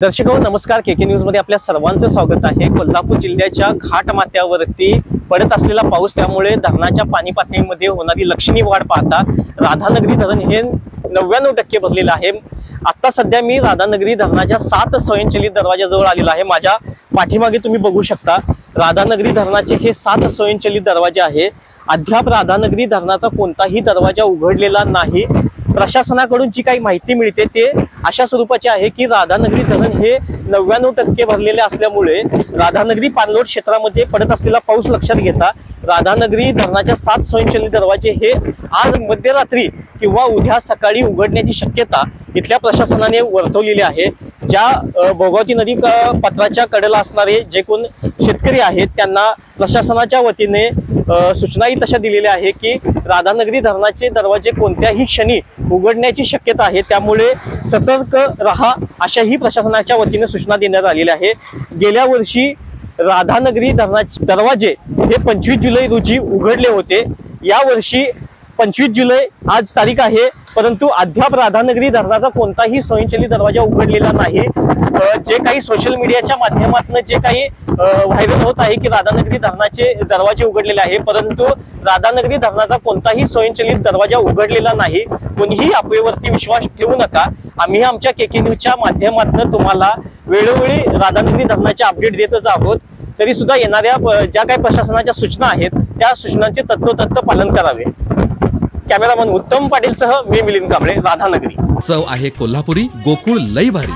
दर्शक हो नमस्कार, केके न्यूज मध्ये आपल्या सर्वांचं स्वागत आहे। कोल्हापूर जिल्ह्याच्या घाट माथ्यावरती पडत असलेला पाऊस, त्यामुळे धरणाच्या पाणी पातळीमध्ये होणारी लक्षणीय वाढ पाहता राधानगरी धरण हे 99% भरलेलं आहे। आता सध्या मी राधानगरी धरणाच्या 7 स्वयंचलित दरवाजाजवळ आलेलो आहे। माझ्या पाठीमागे तुम्ही बघू शकता राधानगरी धरणाचे हे 7 स्वयंचलित दरवाजे आहे। अद्याप राधानगरी धरणाचा कोणताही दरवाजा उघडलेला नाही। प्रशासनाकडून जी काही माहिती मिळते ते अशा स्वरूपाची आहे की राधानगरी धरण हे 99% भरलेले असल्यामुळे राधानगरी पाणलोट क्षेत्रामध्ये पडत असलेला पाऊस लक्षात घेता राधानगरी धरणाच्या 7 स्वयंचलित दरवाजे हे आज मध्यरात्री किंवा उद्या सकाळी उघडण्याची शक्यता इथल्या प्रशासनाने वर्तवलेली आहे। ज्या भोगावती नदी पात्राच्या कडेला असणारे जे कोण शेतकरी आहेत त्यांना प्रशासनाच्या वतीने सूचनाही तशा दिलेल्या आहे की राधानगरी धरणाचे दरवाजे कोणत्याही क्षणी उघडण्याची शक्यता आहे, त्यामुळे सतर्क रहा अशाही प्रशासनाच्या वतीने सूचना देण्यात आलेल्या आहे। गेल्या वर्षी राधानगरी धरणाचे दरवाजे हे 25 जुलै रोजी उघडले होते। या वर्षी 25 जुलै आज तारीख आहे, परंतु अद्याप राधानगरी धरणाचा कोणताही स्वयंचलित दरवाजा उघडलेला नाही। जे काही सोशल मीडियाच्या माध्यमातून जे काही व्हायरल होत आहे की राधानगरी धरणाचे दरवाजे उघडलेले आहे, परंतु राधानगरी धरणाचा कोणताही स्वयंचलित दरवाजा उघडलेला नाही। कोणीही अफवेवरती विश्वास ठेवू नका। आम्ही आमच्या केके न्यूजच्या माध्यमातून तुम्हाला वेळोवेळी राधानगरी धरणाचे अपडेट देतच आहोत। तरी सुद्धा येणाऱ्या ज्या काही प्रशासनाच्या सूचना आहेत त्या सूचनांचे तत्वतत्व पालन करावे। कॅमेरामन उत्तम पाटील सह मी मिलिंद कांबळे, राधानगरी। चव आहे कोल्हापुरी, गोकुळ लई भारी।